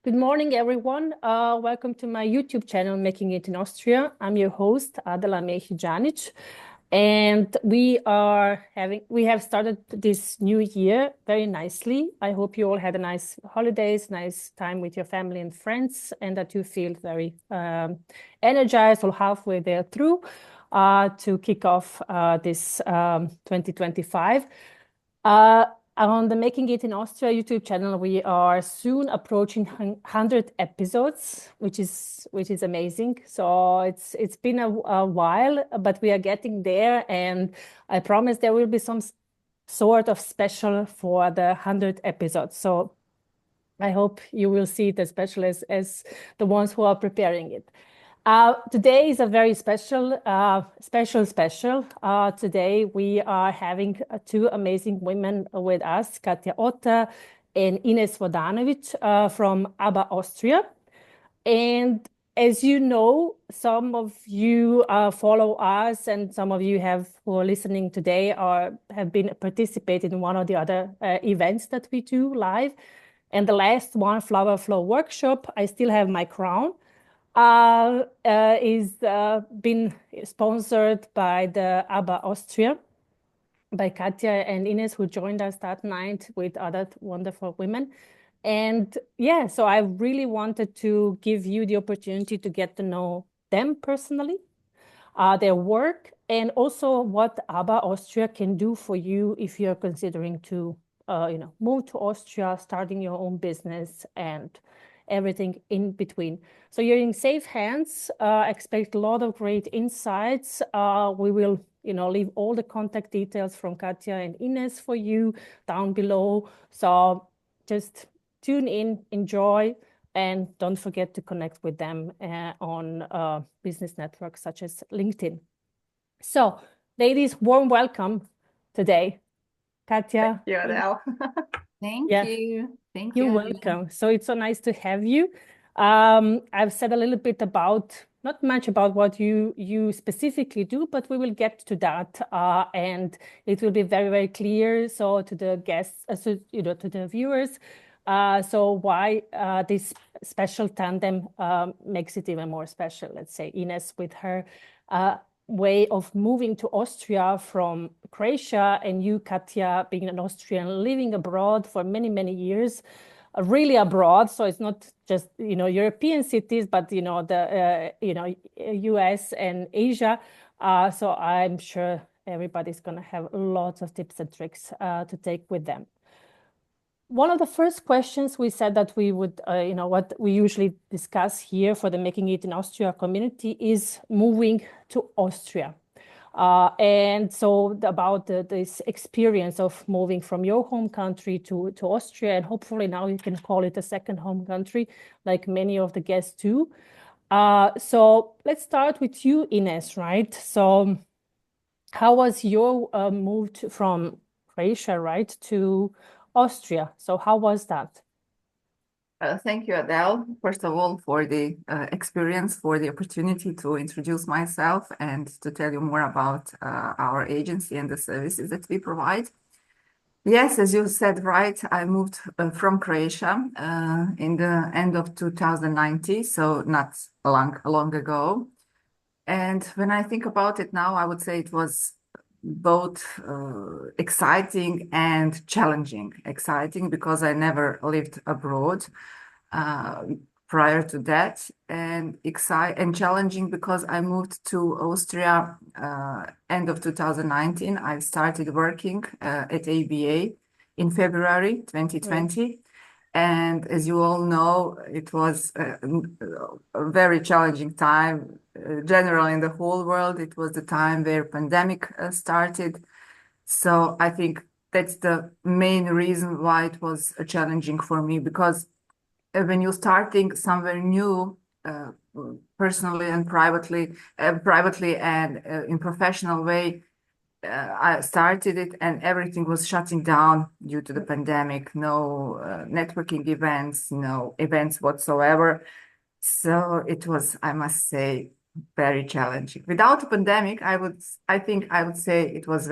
Good morning, everyone. Welcome to my YouTube channel, Making It in Austria. I'm your host, Adela Mehijanic, and we have started this new year very nicely. I hope you all had a nice holidays, nice time with your family and friends, and that you feel very energized or halfway there through to kick off this 2025. On the Making It in Austria YouTube channel, we are soon approaching 100 episodes, which is amazing. So it's been a while, but we are getting there, and I promise there will be some sort of special for the 100 episodes. So I hope you will see it as special as the ones who are preparing it. Today is a very special. Today we are having two amazing women with us, Katja Otter and Ines Vodanovic from ABBA Austria. And as you know, some of you follow us, and some of you who are listening today have been participating in one or the other events that we do live. And the last one, Flower Flow Workshop, I Still Have My Crown, is been sponsored by the ABBA Austria, by Katja and Ines, who joined us that night with other wonderful women. And yeah, so I really wanted to give you the opportunity to get to know them personally, their work, and also what ABBA Austria can do for you if you're considering to move to Austria, starting your own business, and everything in between. So you're in safe hands. Expect a lot of great insights. We will, leave all the contact details from Katja and Ines for you down below. So just tune in, enjoy, and don't forget to connect with them on business networks such as LinkedIn. So, ladies, warm welcome today. Katja. Thank you, Adele. Thank you. Thank you. You're welcome. So it's so nice to have you. I've said a little bit not much about what you specifically do, but we will get to that, and it will be very, very clear. So to the guests, to the viewers, so why this special tandem makes it even more special. Let's say Ines with her way of moving to Austria from Croatia, and you, Katja, being an Austrian living abroad for many, many years, really abroad. So it's not just, European cities, but, the, US and Asia. So I'm sure everybody's going to have lots of tips and tricks to take with them. One of the first questions we said that we would, what we usually discuss here for the Making It in Austria community is moving to Austria. And so about this experience of moving from your home country to Austria, and hopefully now you can call it a second home country, like many of the guests do. So let's start with you, Ines, right? So how was your move from Croatia, right, to Austria? So how was that? Thank you, Adele, first of all, for the experience, for the opportunity to introduce myself and to tell you more about our agency and the services that we provide. Yes, as you said, right, I moved from Croatia in the end of 2019, so not long ago. And when I think about it now, I would say it was both exciting and challenging. Exciting because I never lived abroad prior to that, and challenging because I moved to Austria end of 2019. I started working at ABA in February 2020. And as you all know, it was a very challenging time. Generally in the whole world, it was the time where pandemic started. So I think that's the main reason why it was challenging for me, because when you're starting somewhere new, personally and privately and in professional way, I started it and everything was shutting down due to the pandemic. No networking events, no events whatsoever. So it was, I must say, very challenging. Without the pandemic, I think I would say it was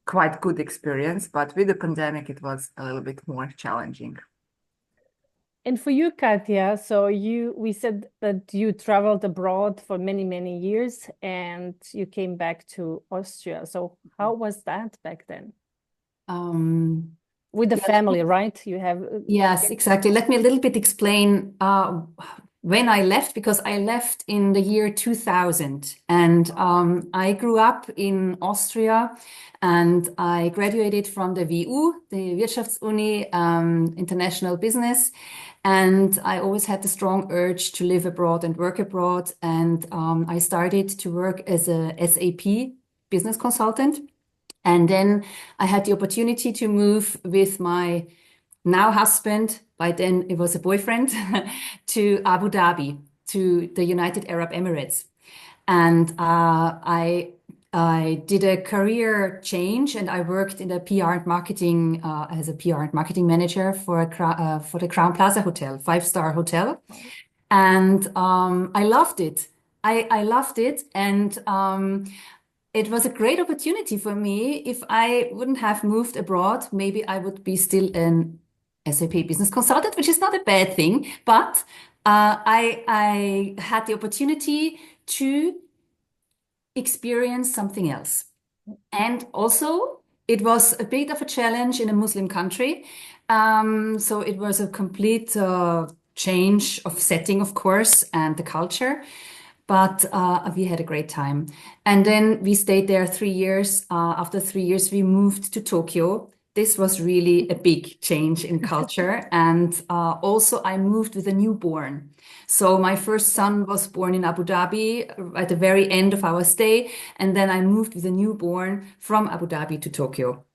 quite good experience, but with the pandemic, it was a little bit more challenging. And for you, Katja, so we said that you traveled abroad for many, many years and you came back to Austria. So how was that back then? With the family, right? You have Yes, exactly. Let me a little bit explain when I left, because I left in the year 2000, and I grew up in Austria, and I graduated from the WU, the Wirtschaftsuni, International Business, and I always had the strong urge to live abroad and work abroad, and I started to work as a SAP business consultant, and then I had the opportunity to move with my now husband, by then it was a boyfriend, to Abu Dhabi, to the United Arab Emirates. And I did a career change, and I worked in the PR and marketing as a PR and marketing manager for the Crown Plaza Hotel, 5-star hotel. And I loved it. I loved it, and it was a great opportunity for me. If I wouldn't have moved abroad, maybe I would be still an SAP business consultant, which is not a bad thing, but I had the opportunity to experience something else. And also, it was a bit of a challenge in a Muslim country. So it was a complete change of setting, of course, and the culture. But we had a great time. And then we stayed there 3 years. After 3 years, we moved to Tokyo. This was really a big change in culture. And also, I moved with a newborn. So my first son was born in Abu Dhabi at the very end of our stay. And then I moved with a newborn from Abu Dhabi to Tokyo.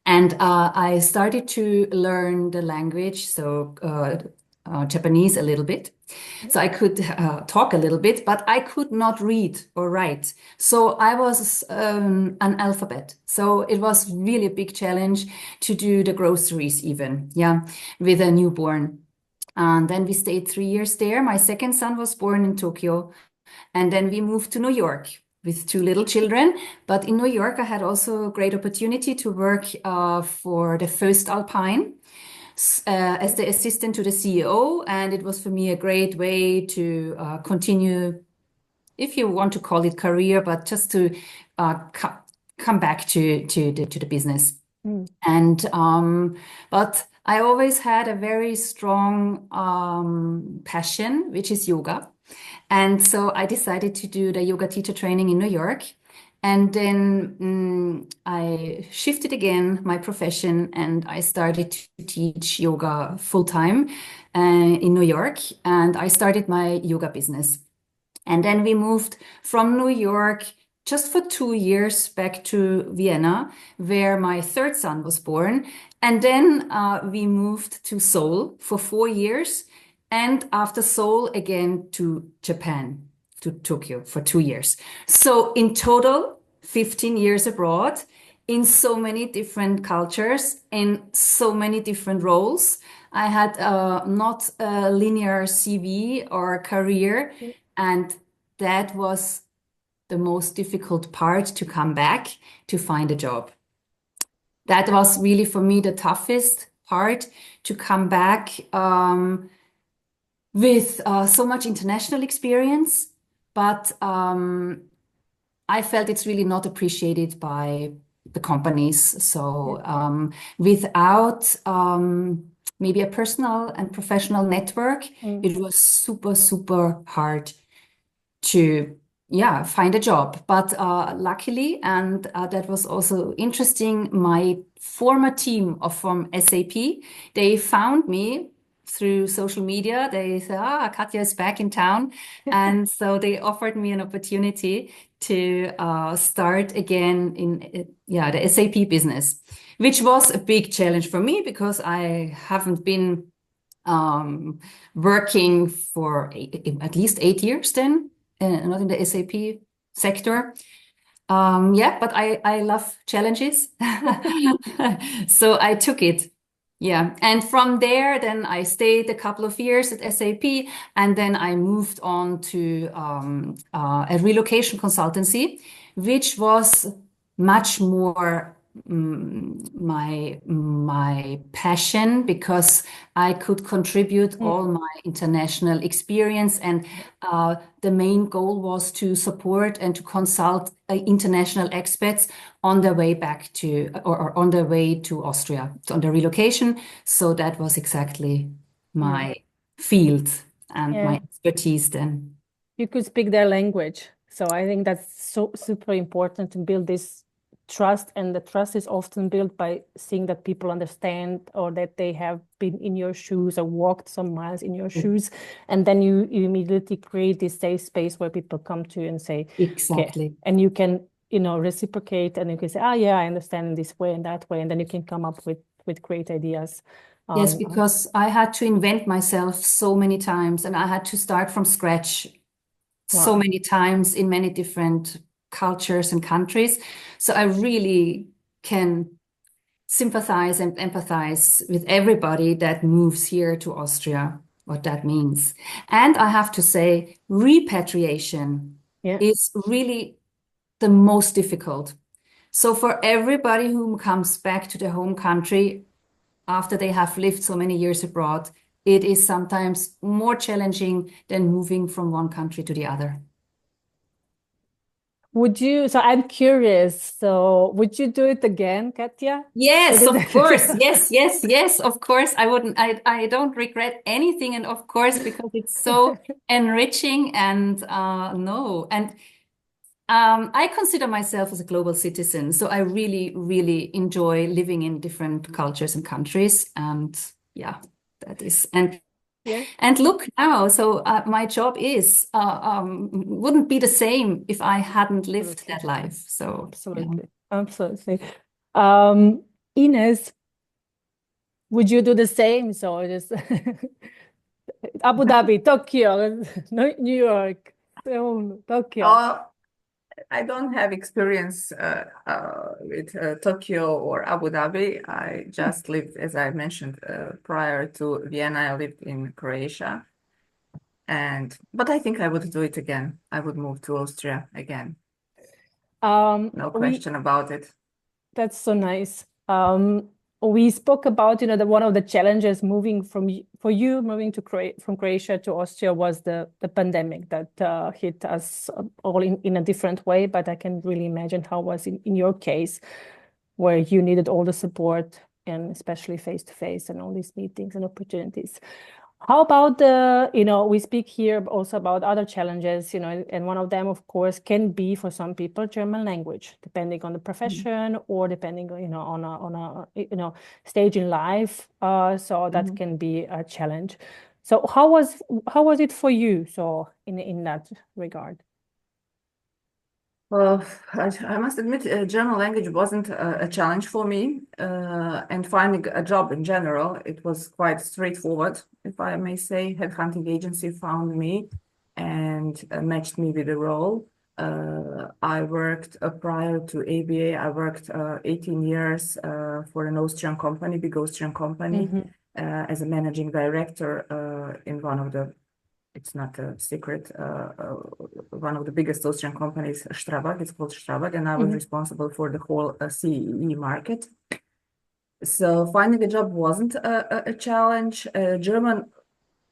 And I started to learn the language, so Japanese a little bit. So I could talk a little bit, but I could not read or write. So I was an alphabet. So it was really a big challenge to do the groceries even, yeah, with a newborn. And then we stayed 3 years there. My second son was born in Tokyo. And then we moved to New York with 2 little children. But in New York, I had also a great opportunity to work for the First Alpine as the assistant to the CEO. And it was for me a great way to continue, if you want to call it career, but just to come back to the business. And but I always had a very strong passion, which is yoga. And so I decided to do the yoga teacher training in New York. And then I shifted again my profession, and I started to teach yoga full time in New York. And I started my yoga business. And then we moved from New York just for 2 years back to Vienna, where my third son was born. And then we moved to Seoul for 4 years. And after Seoul, again to Japan, to Tokyo for 2 years. So in total, 15 years abroad, in so many different cultures, in so many different roles. I had not a linear CV or career, and that was the most difficult part, to come back to find a job. That was really for me the toughest part, to come back with so much international experience, but I felt it's really not appreciated by the companies. So without maybe a personal and professional network, it was super, super hard to find a job. But luckily, and that was also interesting, my former team from SAP, they found me through social media. They said, Katja is back in town. And so they offered me an opportunity to start again in the SAP business, which was a big challenge for me because I haven't been working for at least 8 years then, not in the SAP sector. But I love challenges. So I took it. Yeah. And from there, then I stayed a couple of years at SAP, and then I moved on to a relocation consultancy, which was much more my passion, because I could contribute all my international experience, and the main goal was to support and to consult international expats on their way back to or on their way to Austria, on the relocation. So that was exactly my field and my expertise then. You could speak their language. So I think that's so super important to build this trust, and the trust is often built by seeing that people understand, or that they have been in your shoes or walked some miles in your shoes, and then you immediately create this safe space where people come to you and say, Exactly. okay, and you can, you know, reciprocate, and you can say, ah, yeah, I understand in this way and that way, and then you can come up with great ideas. Yes, because I had to invent myself so many times, and I had to start from scratch so many times in many different cultures and countries. So I really can sympathize and empathize with everybody that moves here to Austria, what that means. And I have to say, repatriation is really the most difficult. So for everybody who comes back to their home country after they have lived so many years abroad, it is sometimes more challenging than moving from one country to the other. Would you, so I'm curious, so would you do it again, Katja? Yes, of course. Yes, of course. I don't regret anything. And of course, because it's so enriching, and no. And I consider myself as a global citizen. So I really, really enjoy living in different cultures and countries. And yeah, that is, and look now, so my job is wouldn't be the same if I hadn't lived that life. So absolutely. Ines, would you do the same? So just Abu Dhabi, Tokyo, New York, Seoul, Tokyo. I don't have experience with Tokyo or Abu Dhabi. I just lived, as I mentioned, prior to Vienna, I lived in Croatia. But I think I would do it again. I would move to Austria again. No question about it. That's so nice. We spoke about, you know, that one of the challenges moving from Croatia to Austria was the pandemic that hit us all in a different way. But I can really imagine how it was in your case, where you needed all the support, and especially face-to-face and all these meetings and opportunities. How about you know, we speak here also about other challenges, you know, and one of them, of course, can be for some people German language, depending on the profession or depending, you know, on a you know, stage in life. So that can be a challenge. So how was it for you? So in that regard? Well, I must admit, German language wasn't a challenge for me, and finding a job in general, it was quite straightforward, if I may say. Headhunting agency found me and matched me with the role. I worked prior to ABA. I worked 18 years for an Austrian company, big Austrian company, as a managing director in one of the, it's not a secret, one of the biggest Austrian companies, Strabag, it's called Strabag, and I was responsible for the whole CEE market. So finding a job wasn't a challenge. German,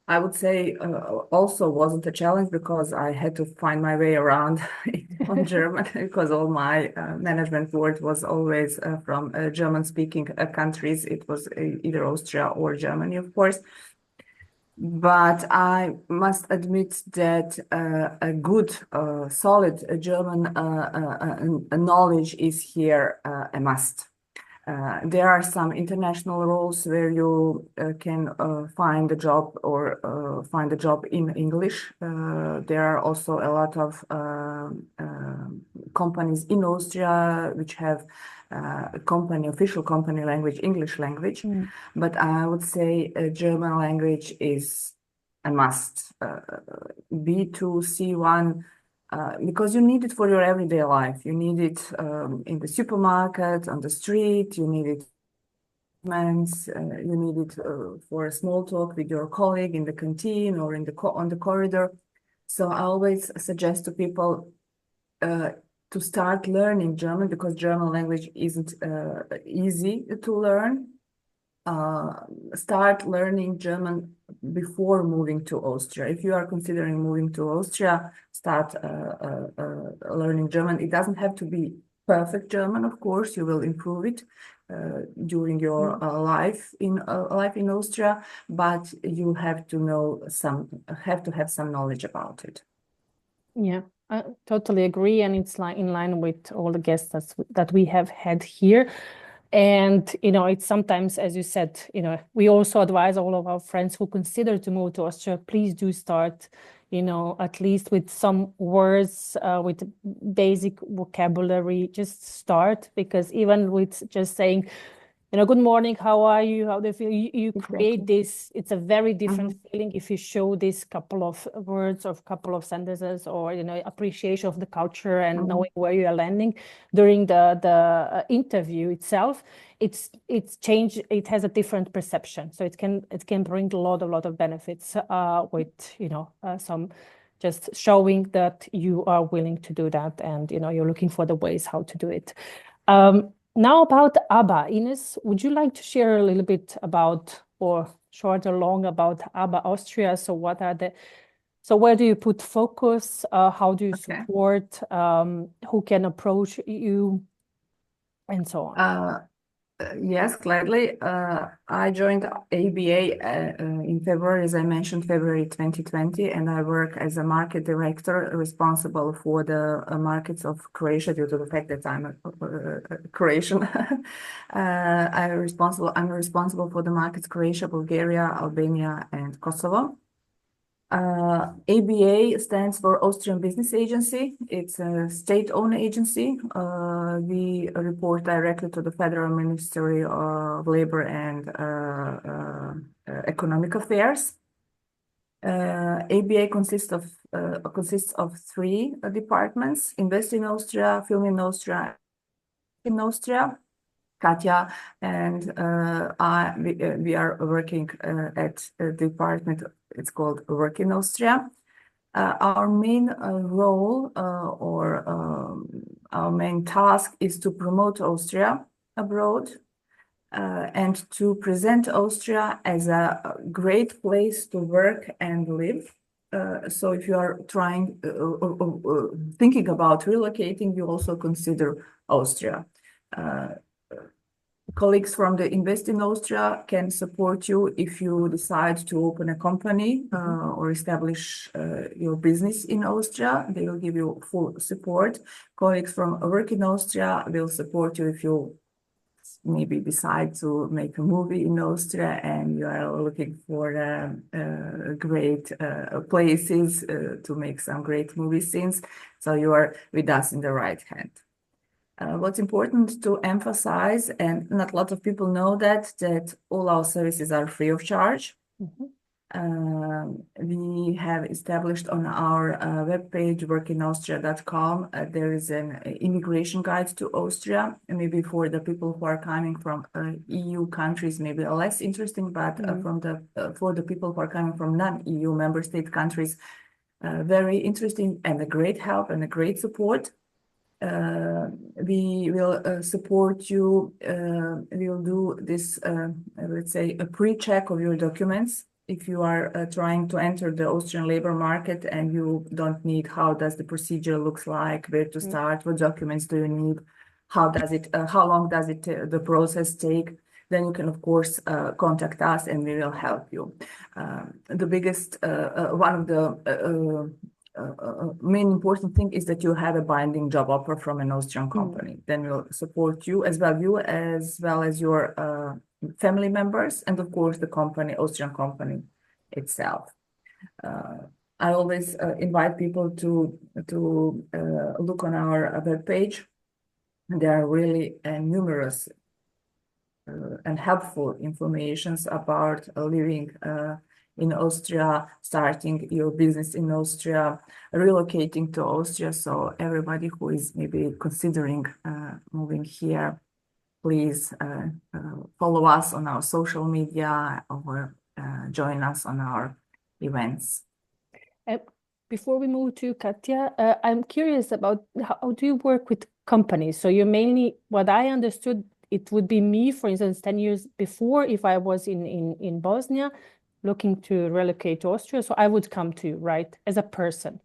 I would say, also wasn't a challenge, because I had to find my way around on German, because all my management board was always from German-speaking countries. It was either Austria or Germany, of course. But I must admit that a good, solid German knowledge is here a must. There are some international roles where you can find a job or find a job in English. There are also a lot of companies in Austria which have official company language, English language. But I would say German language is a must. B2, C1. Because you need it for your everyday life. You need it in the supermarket, on the street. You need it, you need it for a small talk with your colleague in the canteen or in on the corridor. So I always suggest to people to to start learning German, because German language isn't easy to learn, start learning German before moving to Austria. If you are considering moving to Austria, start learning German. It doesn't have to be perfect German, of course. You will improve it during your life in Austria, but you have to have some knowledge about it. Yeah, I totally agree, and it's like in line with all the guests that we have had here. And it's sometimes, as you said, we also advise all of our friends who consider to move to Austria, please do start, at least with some words, with basic vocabulary. Just start, because even with just saying, good morning, how are you? How do you feel? You create this. It's a very different feeling if you show this couple of words or couple of sentences, or appreciation of the culture and knowing where you are landing during the interview itself. It's changed. It has a different perception, so it can bring a lot of benefits with some just showing that you are willing to do that, and you're looking for the ways how to do it. Now about ABBA, Ines, would you like to share a little bit about, or short or long, about ABBA Austria? So where do you put focus? How do you support? Who can approach you, and so on? Yes, gladly. I joined ABA in February, as I mentioned, February 2020, and I work as a market director responsible for the markets of Croatia, due to the fact that I'm a Croatian. I'm responsible for the markets Croatia, Bulgaria, Albania, and Kosovo. ABA stands for Austrian Business Agency. It's a state-owned agency. We report directly to the Federal Ministry of Labor and Economic Affairs. ABA consists of three departments: Invest in Austria, Film in Austria, Katja and we are working at a department. It's called Work in Austria. Our main role or our main task is to promote Austria abroad and to present Austria as a great place to work and live. So if you are thinking about relocating, you also consider Austria. Colleagues from the Invest in Austria can support you if you decide to open a company or establish your business in Austria. They will give you full support. Colleagues from Work in Austria will support you if you maybe decide to make a movie in Austria and you are looking for great places to make some great movie scenes. So you are with us in the right hand. What's important to emphasize, and not a lot of people know that all our services are free of charge. We have established on our webpage, workinaustria.com, there is an immigration guide to Austria. And maybe for the people who are coming from EU countries, maybe less interesting, but for the people who are coming from non-EU member state countries, very interesting and a great help and a great support. We will support you. We will do this, let's say, a pre-check of your documents. If you are trying to enter the Austrian labor market and you don't need, how does the procedure looks like, where to start, what documents do you need, how long does it the process take, then you can of course contact us and we will help you. The biggest one of the main important thing is that you have a binding job offer from an Austrian company. Then we'll support you as well as your family members, and of course the Austrian company itself. I always invite people to look on our webpage. There are really numerous and helpful informations about living in Austria, starting your business in Austria, relocating to Austria. So everybody who is maybe considering moving here, please follow us on our social media or join us on our events. before we move to Katja, I'm curious about how do you work with companies? So you mainly, what I understood, it would be me, for instance, 10 years before, if I was in Bosnia looking to relocate to Austria, so I would come to you, right, as a person.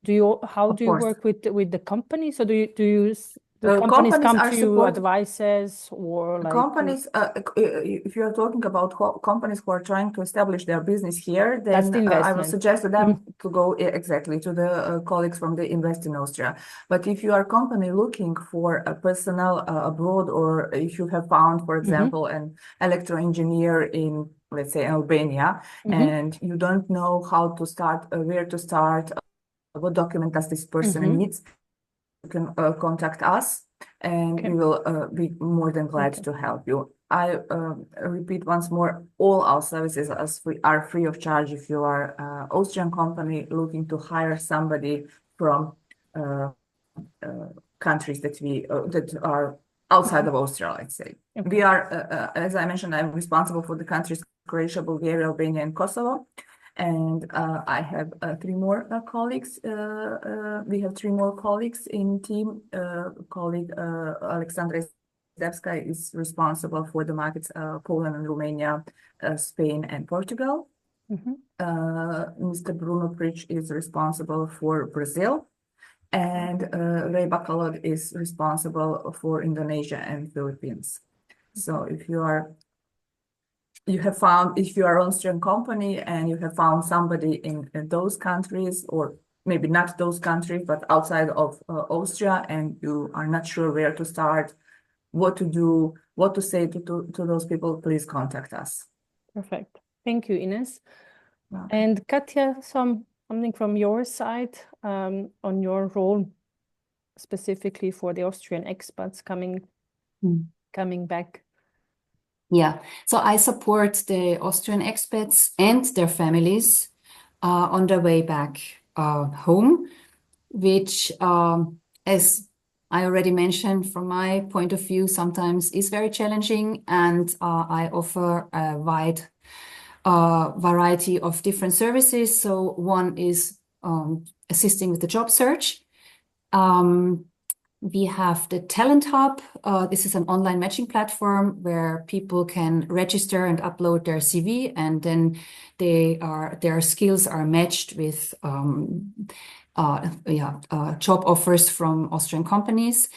How Of do you course. work with the company? So do companies Companies come are to you, support advices, or like companies. If you are talking about companies who are trying to establish their business here, that's then the I will investment? suggest to them to go exactly to the colleagues from the Invest in Austria. But if you are a company looking for a personnel abroad, or if you have found, for example, an electro engineer in, let's say, Albania, and you don't know how to start, where to start, what document does this person needs, you can contact us, and we will be more than glad to help you. I repeat once more, all our services are free of charge if you are an Austrian company looking to hire somebody from countries that are outside of Austria, let's say. We are, as I mentioned, I'm responsible for the countries Croatia, Bulgaria, Albania, and Kosovo. And I have three more colleagues. We have three more colleagues in team. Colleague Alexandra Zdebska is responsible for the markets Poland and Romania, Spain and Portugal. Mr. Bruno Pric is responsible for Brazil. And Ray Bakalod is responsible for Indonesia and Philippines. So if you are an Austrian company and you have found somebody in those countries, or maybe not those countries, but outside of Austria, and you are not sure where to start, what to do, what to say to those people, please contact us. Perfect. Thank you, Ines. Welcome. And Katja, something from your side on your role specifically for the Austrian expats coming back. Yeah, so I support the Austrian expats and their families on their way back home, which, as I already mentioned, from my point of view, sometimes is very challenging, and I offer a wide variety of different services. So one is assisting with the job search. We have the Talent Hub. This is an online matching platform where people can register and upload their CV, and then their skills are matched with job offers from Austrian companies.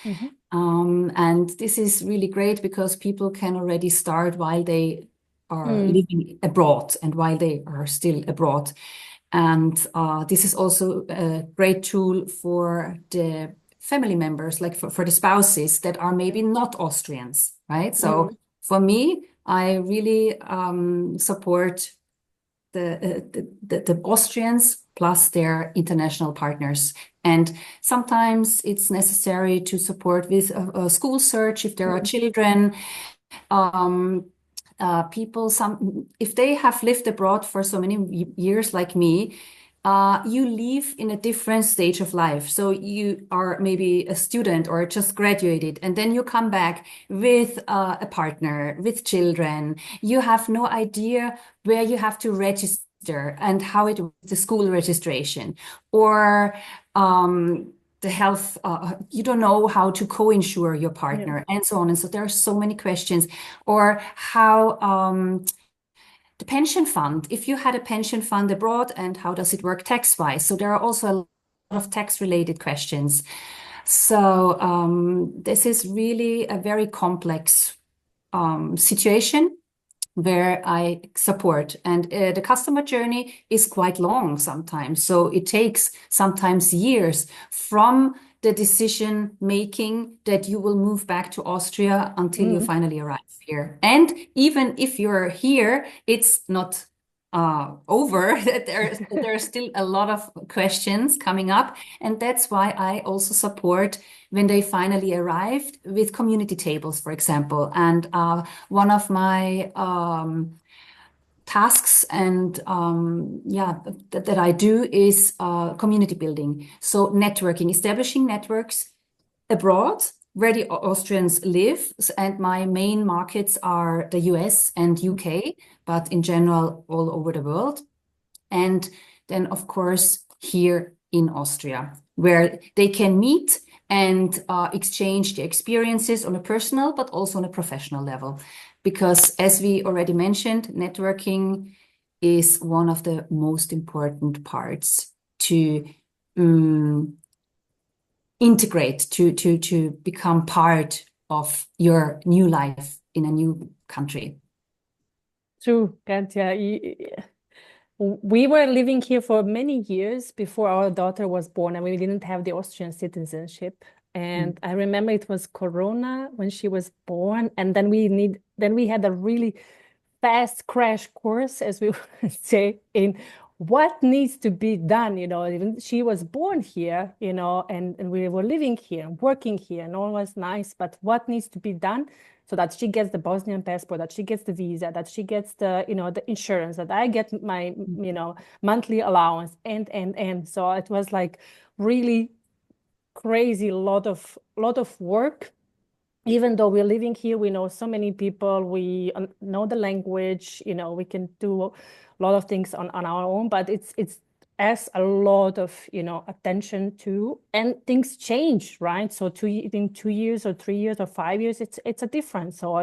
And this is really great because people can already start while they are living abroad and while they are still abroad. And this is also a great tool for the family members, like for the spouses that are maybe not Austrians, right? So for me, I really support the Austrians plus their international partners. And sometimes it's necessary to support with a school search if there are children. People, if they have lived abroad for so many years like me, you live in a different stage of life. So you are maybe a student or just graduated, and then you come back with a partner, with children. You have no idea where you have to register and how the school registration, or the health, you don't know how to co-insure your partner, and so on. And so there are so many questions. Or how the pension fund, if you had a pension fund abroad, and how does it work tax-wise? So there are also a lot of tax-related questions. So this is really a very complex situation where I support. And the customer journey is quite long sometimes. So it takes sometimes years from the decision making that you will move back to Austria until you finally arrive here. And even if you're here, it's not over. There are still a lot of questions coming up. And that's why I also support when they finally arrived with community tables, for example. And one of my tasks and that I do is community building. So networking, establishing networks abroad where the Austrians live. And my main markets are the US and UK, but in general, all over the world. And then of course here in Austria, where they can meet and exchange the experiences on a personal, but also on a professional level. Because as we already mentioned, networking is one of the most important parts to integrate, to become part of your new life in a new country. True, Katja. We were living here for many years before our daughter was born, and we didn't have the Austrian citizenship. And I remember it was Corona when she was born, and then we had a really fast crash course, as we would say, in what needs to be done. Even she was born here, and we were living here and working here, and all was nice, but what needs to be done so that she gets the Bosnian passport, that she gets the visa, that she gets the, the insurance, that I get my, monthly allowance, and so it was like really crazy lot of work. Even though we're living here, we know so many people, we know the language, we can do a lot of things on our own, but it's asks a lot of, attention to, and things change, right? So in 2 years or 3 years or 5 years, it's a difference. So,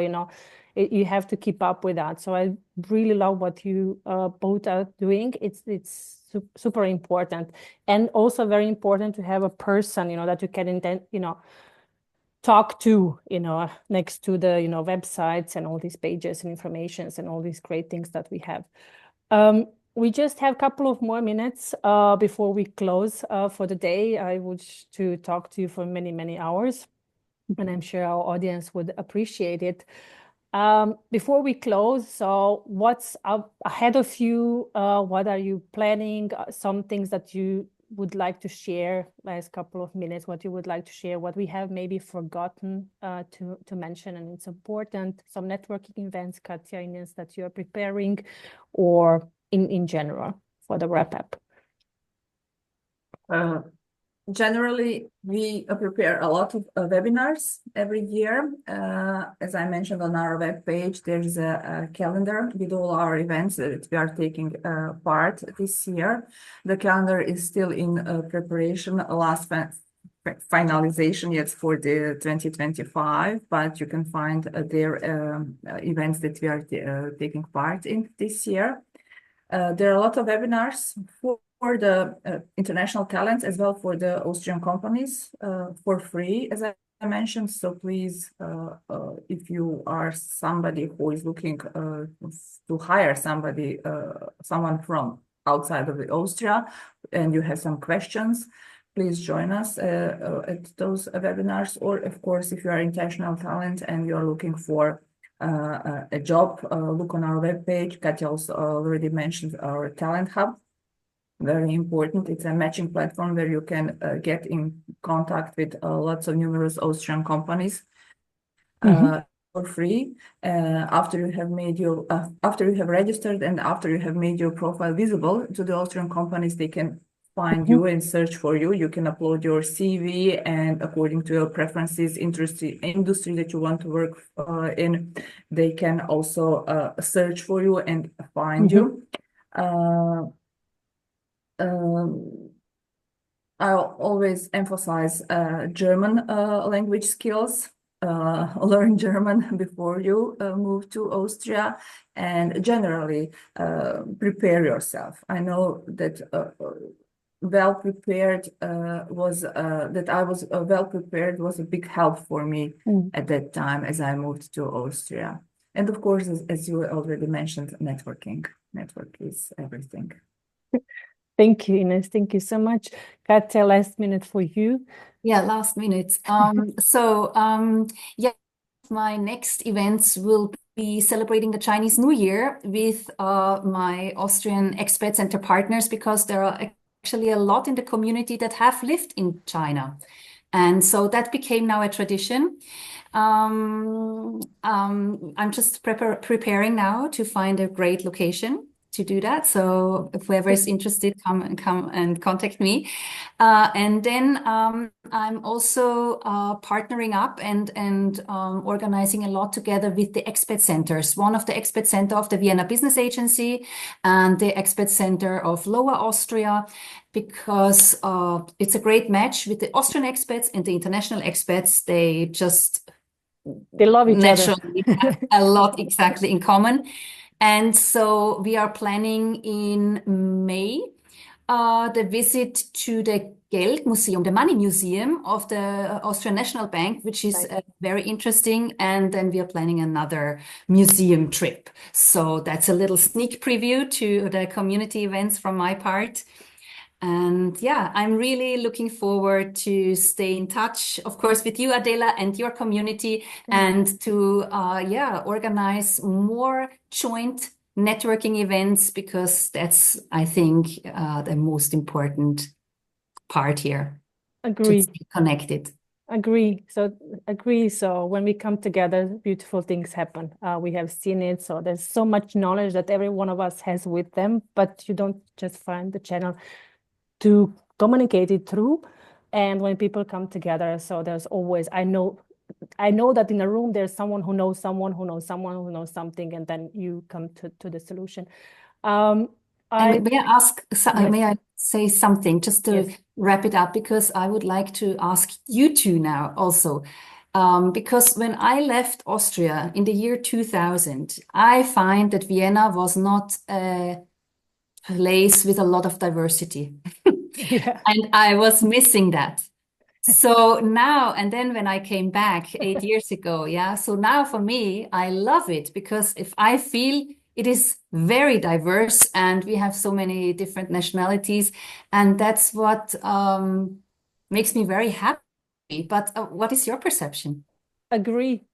you have to keep up with that. So I really love what you both are doing. It's super important, and also very important to have a person, that you can talk to, next to the, websites and all these pages and informations and all these great things that we have. We just have a couple of more minutes before we close for the day. I would to talk to you for many, many hours, and I'm sure our audience would appreciate it. Before we close, so what's up ahead of you? What are you planning? Some things that you would like to share, last couple of minutes, what you would like to share, what we have maybe forgotten to mention, and it's important. Some networking events, Katja, Ines, that you are preparing, or in general for the wrap up. Generally, we prepare a lot of webinars every year. As I mentioned on our webpage, there's a calendar with all our events that we are taking part this year. The calendar is still in preparation, last finalization yet for the 2025, but you can find their events that we are taking part in this year. There are a lot of webinars for the international talents, as well for the Austrian companies, for free, as I mentioned. So please, if you are somebody who is looking to hire someone from outside of Austria, and you have some questions, please join us at those webinars. Or of course, if you are international talent and you are looking for a job, look on our webpage. Katja also already mentioned our talent hub. Very important. It's a matching platform where you can get in contact with lots of numerous Austrian companies for free. After you have registered and after you have made your profile visible to the Austrian companies, they can find you and search for you. You can upload your CV, and according to your preferences, industry that you want to work in, they can also search for you and find you. I'll always emphasize German language skills. Learn German before you move to Austria, and generally prepare yourself. I know that well prepared was a big help for me at that time as I moved to Austria. And of course, as you already mentioned, networking. Network is everything. Thank you, Ines. Thank you so much. Katja, last minute for you. Yeah, last minute. My next events will be celebrating the Chinese New Year with my Austrian Expat Center partners, because there are actually a lot in the community that have lived in China. And so that became now a tradition. I'm just preparing now to find a great location to do that. So if whoever is interested, come and contact me. And then I'm also partnering up and organizing a lot together with the expat centers. One of the expat center of the Vienna Business Agency and the expat center of Lower Austria, because it's a great match with the Austrian expats and the international expats. They love each other. Naturally have a lot exactly in common. And so we are planning in May the visit to the Geld Museum, the Money Museum of the Austrian National Bank, which is very interesting. And then we are planning another museum trip. So that's a little sneak preview to the community events from my part. And yeah, I'm really looking forward to stay in touch, of course, with you, Adela, and your community, and to organize more joint networking events, because that's, I think, the most important part here. Agree. To stay connected. Agree. So when we come together, beautiful things happen. We have seen it. So there's so much knowledge that every one of us has with them, but you don't just find the channel to communicate it through. And when people come together, so there's always, I know that in a room there's someone who knows someone who knows someone who knows something, and then you come to the solution. May I ask, Yes. may I say something just to wrap it up? Because I would like to ask you two now also. Because when I left Austria in the year 2000, I find that Vienna was not a place with a lot of diversity. Yeah. And I was missing that. So now, and then when I came back 8 years ago, so now for me, I love it, because if I feel it is very diverse and we have so many different nationalities, and that's what makes me very happy. But what is your perception? Agree.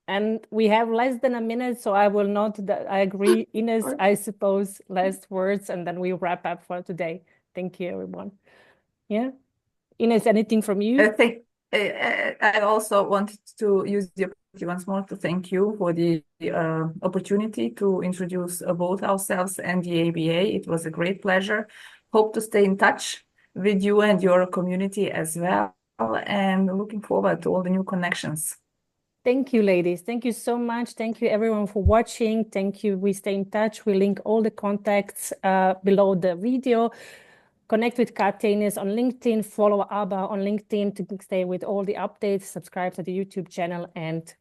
And we have less than a minute, so I will not, I agree. Ines, I suppose, last words, and then we wrap up for today. Thank you, everyone. Yeah. Ines, anything from you? I also wanted to use the opportunity once more to thank you for the opportunity to introduce both ourselves and the ABA. It was a great pleasure. Hope to stay in touch with you and your community as well, and looking forward to all the new connections. Thank you, ladies. Thank you so much. Thank you, everyone, for watching. Thank you. We stay in touch. We link all the contacts below the video. Connect with Katja, Ines on LinkedIn. Follow Abba on LinkedIn to stay with all the updates. Subscribe to the YouTube channel, and